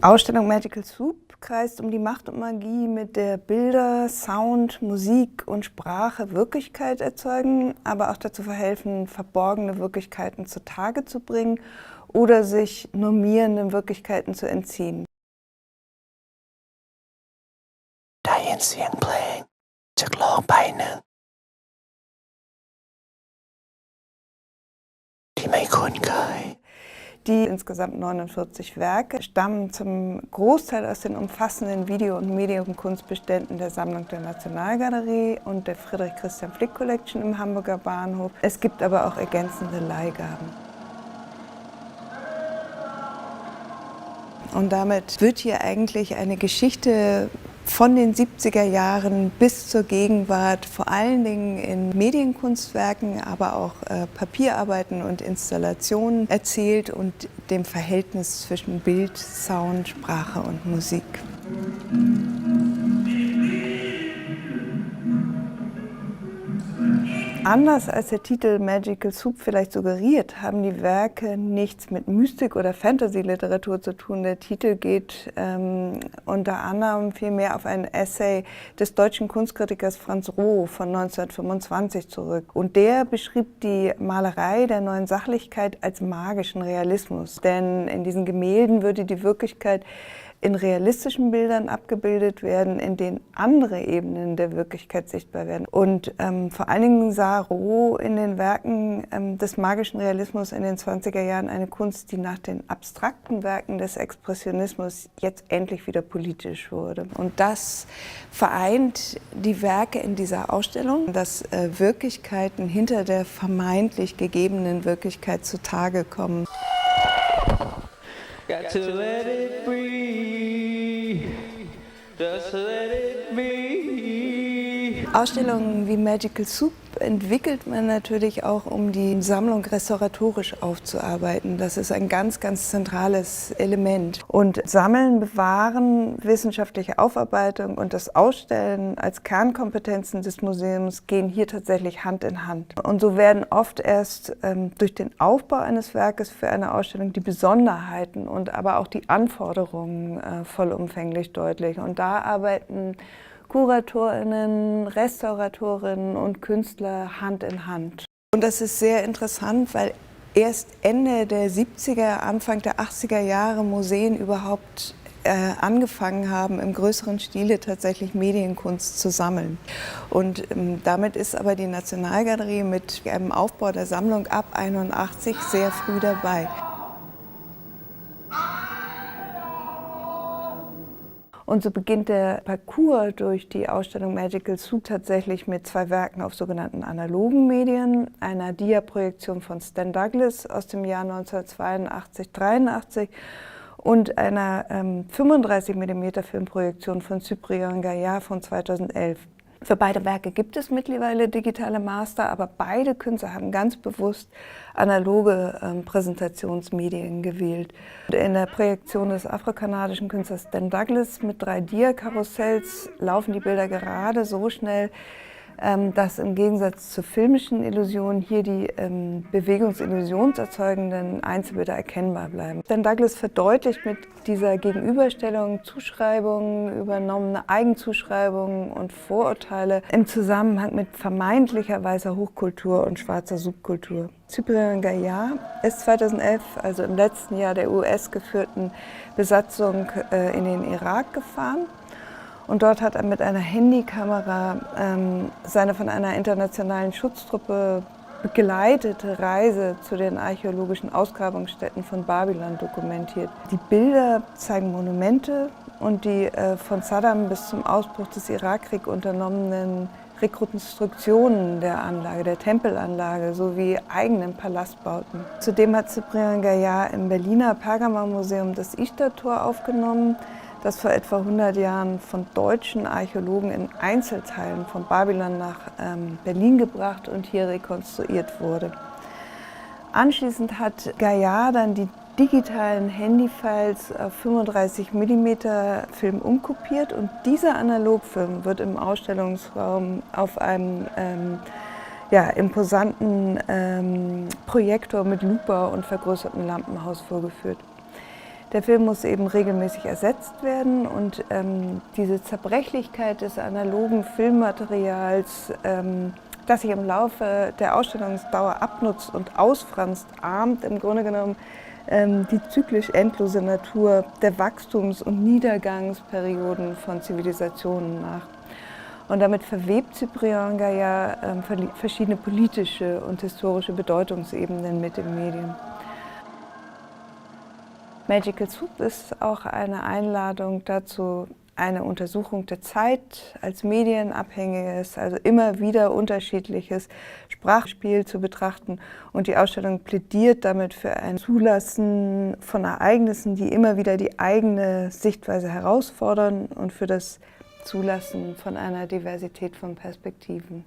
Ausstellung Magical Soup kreist um die Macht und Magie, mit der Bilder, Sound, Musik und Sprache Wirklichkeit erzeugen, aber auch dazu verhelfen, verborgene Wirklichkeiten zutage zu bringen oder sich normierenden Wirklichkeiten zu entziehen. ได้ยินเสียงเพลงจากโลกใบหนึ่งที่ไม่คุ้นเคย Die insgesamt 49 Werke stammen zum Großteil aus den umfassenden Video- und Medienkunstbeständen der Sammlung der Nationalgalerie und der Friedrich Christian Flick Collection im Hamburger Bahnhof. Es gibt aber auch ergänzende Leihgaben. Und damit wird hier eigentlich eine Geschichte von den 70er Jahren bis zur Gegenwart, vor allen Dingen in Medienkunstwerken, aber auch Papierarbeiten und Installationen erzählt und dem Verhältnis zwischen Bild, Sound, Sprache und Musik. Anders als der Titel Magical Soup vielleicht suggeriert, haben die Werke nichts mit Mystik- oder Fantasy-Literatur zu tun. Der Titel geht unter anderem vielmehr auf ein Essay des deutschen Kunstkritikers Franz Roh von 1925 zurück. Und der beschrieb die Malerei der neuen Sachlichkeit als magischen Realismus. Denn in diesen Gemälden würde die Wirklichkeit in realistischen Bildern abgebildet werden, in denen andere Ebenen der Wirklichkeit sichtbar werden. Und vor allen Dingen sah Roh in den Werken des magischen Realismus in den 20er Jahren eine Kunst, die nach den abstrakten Werken des Expressionismus jetzt endlich wieder politisch wurde. Und das vereint die Werke in dieser Ausstellung, dass Wirklichkeiten hinter der vermeintlich gegebenen Wirklichkeit zutage kommen. Got to let it be, just let it be. Ausstellungen wie Magical Soup entwickelt man natürlich auch, um die Sammlung restauratorisch aufzuarbeiten. Das ist ein ganz, ganz zentrales Element. Und Sammeln, Bewahren, wissenschaftliche Aufarbeitung und das Ausstellen als Kernkompetenzen des Museums gehen hier tatsächlich Hand in Hand. Und so werden oft erst durch den Aufbau eines Werkes für eine Ausstellung die Besonderheiten und aber auch die Anforderungen vollumfänglich deutlich. Und da arbeiten KuratorInnen, Restauratorinnen und Künstler Hand in Hand. Und das ist sehr interessant, weil erst Ende der 70er, Anfang der 80er Jahre Museen überhaupt angefangen haben, im größeren Stile tatsächlich Medienkunst zu sammeln. Und damit ist aber die Nationalgalerie mit einem Aufbau der Sammlung ab 81 sehr früh dabei. Und so beginnt der Parcours durch die Ausstellung Magical Soup tatsächlich mit zwei Werken auf sogenannten analogen Medien, einer Dia-Projektion von Stan Douglas aus dem Jahr 1982/83 und einer 35 mm Filmprojektion von Cyprien Gaillard von 2011. Für beide Werke gibt es mittlerweile digitale Master, aber beide Künstler haben ganz bewusst analoge Präsentationsmedien gewählt. In der Projektion des afrokanadischen Künstlers Stan Douglas mit 3 Dia-Karussells laufen die Bilder gerade so schnell, dass im Gegensatz zur filmischen Illusion hier die bewegungsillusionserzeugenden Einzelbilder erkennbar bleiben. Stan Douglas verdeutlicht mit dieser Gegenüberstellung Zuschreibungen, übernommene Eigenzuschreibungen und Vorurteile im Zusammenhang mit vermeintlicher weißer Hochkultur und schwarzer Subkultur. Cyprien Gaillard ist 2011, also im letzten Jahr der US-geführten Besatzung, in den Irak gefahren. Und dort hat er mit einer Handykamera seine von einer internationalen Schutztruppe begleitete Reise zu den archäologischen Ausgrabungsstätten von Babylon dokumentiert. Die Bilder zeigen Monumente und die von Saddam bis zum Ausbruch des Irakkriegs unternommenen Rekonstruktionen der Anlage, der Tempelanlage sowie eigenen Palastbauten. Zudem hat Cyprien Gaillard im Berliner Pergamonmuseum das Ishtar-Tor aufgenommen, das vor etwa 100 Jahren von deutschen Archäologen in Einzelteilen von Babylon nach Berlin gebracht und hier rekonstruiert wurde. Anschließend hat Gaillard dann die digitalen Handyfiles auf 35 mm Film umkopiert und dieser Analogfilm wird im Ausstellungsraum auf einem imposanten Projektor mit Lupe und vergrößertem Lampenhaus vorgeführt. Der Film muss eben regelmäßig ersetzt werden und diese Zerbrechlichkeit des analogen Filmmaterials, das sich im Laufe der Ausstellungsdauer abnutzt und ausfranst, ahmt im Grunde genommen die zyklisch endlose Natur der Wachstums- und Niedergangsperioden von Zivilisationen nach. Und damit verwebt Cyprien Gaillard verschiedene politische und historische Bedeutungsebenen mit dem Medium. Magical Soup ist auch eine Einladung dazu, eine Untersuchung der Zeit als medienabhängiges, also immer wieder unterschiedliches Sprachspiel zu betrachten. Und die Ausstellung plädiert damit für ein Zulassen von Ereignissen, die immer wieder die eigene Sichtweise herausfordern und für das Zulassen von einer Diversität von Perspektiven.